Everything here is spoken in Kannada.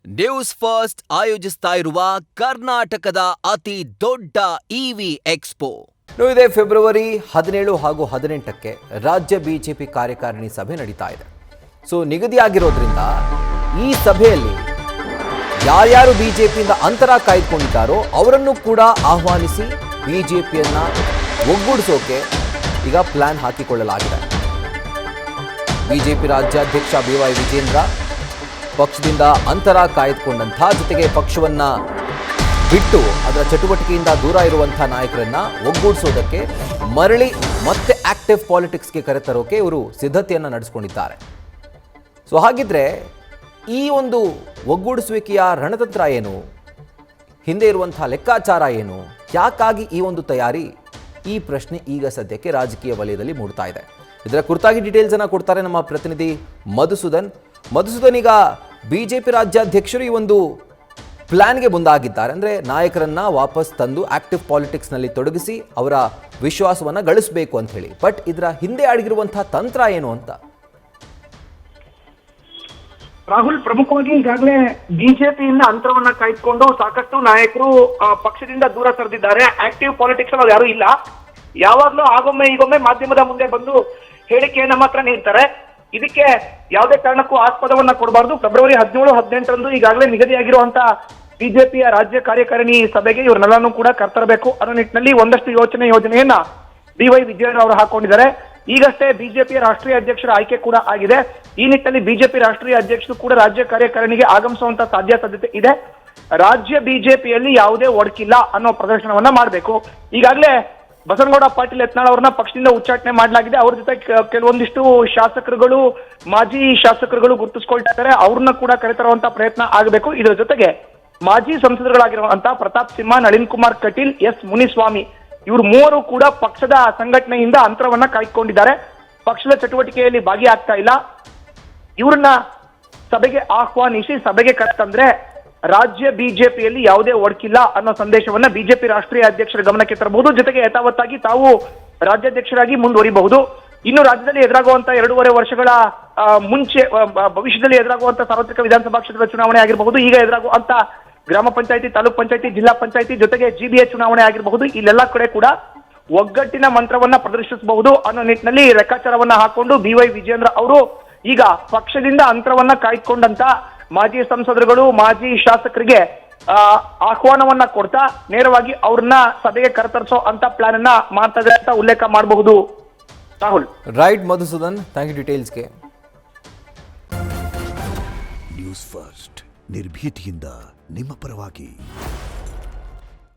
ನ್ಯೂಸ್ ಫಸ್ಟ್ ಆಯೋಜಿಸ್ತಾ ಇರುವ ಕರ್ನಾಟಕದ ಅತಿ ದೊಡ್ಡ ಇವಿ ಎಕ್ಸ್ಪೋ ಇದೆ ಫೆಬ್ರವರಿ 17 ಹಾಗೂ 18ಕ್ಕೆ ರಾಜ್ಯ ಬಿಜೆಪಿ ಕಾರ್ಯಕಾರಿಣಿ ಸಭೆ ನಡೀತಾ ಇದೆ. ಸೊ ನಿಗದಿಯಾಗಿರೋದ್ರಿಂದ ಈ ಸಭೆಯಲ್ಲಿ ಯಾರ್ಯಾರು ಬಿಜೆಪಿಯಿಂದ ಅಂತರ ಕಾಯ್ದುಕೊಂಡಿದ್ದಾರೋ ಅವರನ್ನು ಕೂಡ ಆಹ್ವಾನಿಸಿ ಬಿಜೆಪಿಯನ್ನ ಒಗ್ಗೂಡಿಸೋಕೆ ಈಗ ಪ್ಲಾನ್ ಹಾಕಿಕೊಳ್ಳಲಾಗಿದೆ. ಬಿಜೆಪಿ ರಾಜ್ಯಾಧ್ಯಕ್ಷ BY ವಿಜೇಂದ್ರ ಪಕ್ಷದಿಂದ ಅಂತರ ಕಾಯ್ದುಕೊಂಡಂಥ ಜೊತೆಗೆ ಪಕ್ಷವನ್ನ ಬಿಟ್ಟು ಅದರ ಚಟುವಟಿಕೆಯಿಂದ ದೂರ ಇರುವಂತಹ ನಾಯಕರನ್ನ ಒಗ್ಗೂಡಿಸೋದಕ್ಕೆ ಮರಳಿ ಮತ್ತೆ ಆಕ್ಟಿವ್ ಪಾಲಿಟಿಕ್ಸ್ಗೆ ಕರೆತರೋಕೆ ಇವರು ಸಿದ್ಧತೆಯನ್ನು ನಡೆಸಿಕೊಂಡಿದ್ದಾರೆ. ಸೊ ಹಾಗಿದ್ರೆ ಈ ಒಂದು ಒಗ್ಗೂಡಿಸುವಿಕೆಯ ರಣತಂತ್ರ ಏನು, ಹಿಂದೆ ಇರುವಂತಹ ಲೆಕ್ಕಾಚಾರ ಏನು, ಯಾಕಾಗಿ ಈ ಒಂದು ತಯಾರಿ, ಈ ಪ್ರಶ್ನೆ ಈಗ ಸದ್ಯಕ್ಕೆ ರಾಜಕೀಯ ವಲಯದಲ್ಲಿ ಮೂಡ್ತಾ ಇದೆ. ಇದರ ಕುರಿತಾಗಿ ಡೀಟೇಲ್ಸ್ ಅನ್ನು ಕೊಡ್ತಾರೆ ನಮ್ಮ ಪ್ರತಿನಿಧಿ ಮಧುಸೂದನ್. ಈಗ ಬಿಜೆಪಿ ರಾಜ್ಯಾಧ್ಯಕ್ಷರು ಈ ಒಂದು ಪ್ಲಾನ್ಗೆ ಮುಂದಾಗಿದ್ದಾರೆ. ಅಂದರೆ ನಾಯಕರನ್ನ ವಾಪಸ್ ತಂದು ಆಕ್ಟಿವ್ ಪಾಲಿಟಿಕ್ಸ್ನಲ್ಲಿ ತೊಡಗಿಸಿ ಅವರ ವಿಶ್ವಾಸವನ್ನ ಗಳಿಸಬೇಕು ಅಂತ ಹೇಳಿ. ಬಟ್ ಇದರ ಹಿಂದೆ ಅಡಗಿರುವಂತಹ ತಂತ್ರ ಏನು ಅಂತ ರಾಹುಲ್, ಪ್ರಮುಖವಾಗಿ ಈಗಾಗಲೇ ಬಿಜೆಪಿಯಿಂದ ಅಂತರವನ್ನ ಕಾಯ್ದುಕೊಂಡು ಸಾಕಷ್ಟು ನಾಯಕರು ಪಕ್ಷದಿಂದ ದೂರ ಸರಿದಿದ್ದಾರೆ. ಆಕ್ಟಿವ್ ಪಾಲಿಟಿಕ್ಸ್ ಅಲ್ಲಿ ಯಾರು ಇಲ್ಲ. ಯಾವಾಗ್ಲೂ ಆಗೊಮ್ಮೆ ಈಗೊಮ್ಮೆ ಮಾಧ್ಯಮದ ಮುಂದೆ ಬಂದು ಹೇಳಿಕೆಯನ್ನ ಮಾತ್ರ ನೀಡ್ತಾರೆ. ಇದಕ್ಕೆ ಯಾವುದೇ ಕಾರಣಕ್ಕೂ ಆಸ್ಪದವನ್ನ ಕೊಡಬಾರ್ದು. ಫೆಬ್ರವರಿ 17-18ರಂದು ಈಗಾಗಲೇ ನಿಗದಿಯಾಗಿರುವಂತ ಬಿಜೆಪಿಯ ರಾಜ್ಯ ಕಾರ್ಯಕಾರಿಣಿ ಸಭೆಗೆ ಇವ್ರನ್ನೆಲ್ಲಾನು ಕೂಡ ಕರ್ತರಬೇಕು ಅನ್ನೋ ನಿಟ್ಟಿನಲ್ಲಿ ಒಂದಷ್ಟು ಯೋಜನೆಯನ್ನ BY ವಿಜೇಂದ್ರ ಅವರು ಹಾಕೊಂಡಿದ್ದಾರೆ. ಈಗಷ್ಟೇ ಬಿಜೆಪಿಯ ರಾಷ್ಟ್ರೀಯ ಅಧ್ಯಕ್ಷರ ಆಯ್ಕೆ ಕೂಡ ಆಗಿದೆ. ಈ ನಿಟ್ಟಿನಲ್ಲಿ ಬಿಜೆಪಿ ರಾಷ್ಟ್ರೀಯ ಅಧ್ಯಕ್ಷರು ಕೂಡ ರಾಜ್ಯ ಕಾರ್ಯಕಾರಿಣಿಗೆ ಆಗಮಿಸುವಂತ ಸಾಧ್ಯತೆ ಇದೆ. ರಾಜ್ಯ ಬಿಜೆಪಿಯಲ್ಲಿ ಯಾವುದೇ ಒಡಕಿಲ್ಲ ಅನ್ನೋ ಪ್ರದರ್ಶನವನ್ನ ಮಾಡಬೇಕು. ಈಗಾಗಲೇ ಬಸನಗೌಡ ಪಾಟೀಲ್ ಯತ್ನಾಳ್ ಅವರನ್ನ ಪಕ್ಷದಿಂದ ಉಚ್ಚಾಟನೆ ಮಾಡಲಾಗಿದೆ. ಅವ್ರ ಜೊತೆ ಕೆಲವೊಂದಿಷ್ಟು ಶಾಸಕರುಗಳು, ಮಾಜಿ ಶಾಸಕರುಗಳು ಗುರುತಿಸ್ಕೊಳ್ತಾ ಇದ್ದಾರೆ. ಅವ್ರನ್ನ ಕೂಡ ಕರೆತರುವಂತ ಪ್ರಯತ್ನ ಆಗಬೇಕು. ಇದರ ಜೊತೆಗೆ ಮಾಜಿ ಸಂಸದರುಗಳಾಗಿರುವಂತಹ ಪ್ರತಾಪ್ ಸಿಂಹ, ನಳಿನ್ ಕುಮಾರ್ ಕಟೀಲ್, S ಮುನಿಸ್ವಾಮಿ ಇವರು ಮೂವರು ಕೂಡ ಪಕ್ಷದ ಸಂಘಟನೆಯಿಂದ ಅಂತರವನ್ನ ಕಾಯ್ದುಕೊಂಡಿದ್ದಾರೆ. ಪಕ್ಷದ ಚಟುವಟಿಕೆಯಲ್ಲಿ ಭಾಗಿಯಾಗ್ತಾ ಇಲ್ಲ. ಇವ್ರನ್ನ ಸಭೆಗೆ ಆಹ್ವಾನಿಸಿ ಸಭೆಗೆ ಕರೆತಂದ್ರೆ ರಾಜ್ಯ ಬಿಜೆಪಿಯಲ್ಲಿ ಯಾವುದೇ ಒಡಕಿಲ್ಲ ಅನ್ನೋ ಸಂದೇಶವನ್ನ ಬಿಜೆಪಿ ರಾಷ್ಟ್ರೀಯ ಅಧ್ಯಕ್ಷರ ಗಮನಕ್ಕೆ ತರಬಹುದು. ಜೊತೆಗೆ ಯಥಾವತ್ತಾಗಿ ತಾವು ರಾಜ್ಯಾಧ್ಯಕ್ಷರಾಗಿ ಮುಂದುವರಿಬಹುದು. ಇನ್ನು ರಾಜ್ಯದಲ್ಲಿ ಎದುರಾಗುವಂತ 2.5 ವರ್ಷಗಳ ಮುಂಚೆ ಭವಿಷ್ಯದಲ್ಲಿ ಎದುರಾಗುವಂತ ಸಾರ್ವತ್ರಿಕ ವಿಧಾನಸಭಾ ಕ್ಷೇತ್ರದ ಚುನಾವಣೆ ಆಗಿರಬಹುದು, ಈಗ ಎದುರಾಗುವಂತ ಗ್ರಾಮ ಪಂಚಾಯತಿ, ತಾಲೂಕ್ ಪಂಚಾಯತಿ, ಜಿಲ್ಲಾ ಪಂಚಾಯತಿ ಜೊತೆಗೆ GBA ಚುನಾವಣೆ ಆಗಿರಬಹುದು, ಇಲ್ಲೆಲ್ಲ ಕಡೆ ಕೂಡ ಒಗ್ಗಟ್ಟಿನ ಮಂತ್ರವನ್ನ ಪ್ರದರ್ಶಿಸಬಹುದು ಅನ್ನೋ ನಿಟ್ಟಿನಲ್ಲಿ ಲೆಕ್ಕಾಚಾರವನ್ನ ಹಾಕೊಂಡು BY ವಿಜೇಂದ್ರ ಅವರು ಈಗ ಪಕ್ಷದಿಂದ ಅಂತರವನ್ನ ಕಾಯ್ದುಕೊಂಡಂತ ಮಾಜಿ ಸಂಸದರುಗಳು, ಮಾಜಿ ಶಾಸಕರಿಗೆ ಆಹ್ವಾನವನ್ನ ಕೊಡ್ತಾ ನೇರವಾಗಿ ಅವ್ರನ್ನ ಸಭೆಗೆ ಕರೆತರಿಸೋ ಅಂತ ಪ್ಲಾನ್ ಅನ್ನ ಮಾಡ್ತಾ ಇದ್ದಾರೆ ಅಂತ ಉಲ್ಲೇಖ ಮಾಡಬಹುದು. Rahul. Right Madhusudan, thank you ಡೀಟೇಲ್ಸ್ಗೆ. ನ್ಯೂಸ್ ಫಸ್ಟ್ ನಿರ್ಭೀತಿಯಿಂದ ನಿಮ್ಮ ಪರವಾಗಿ.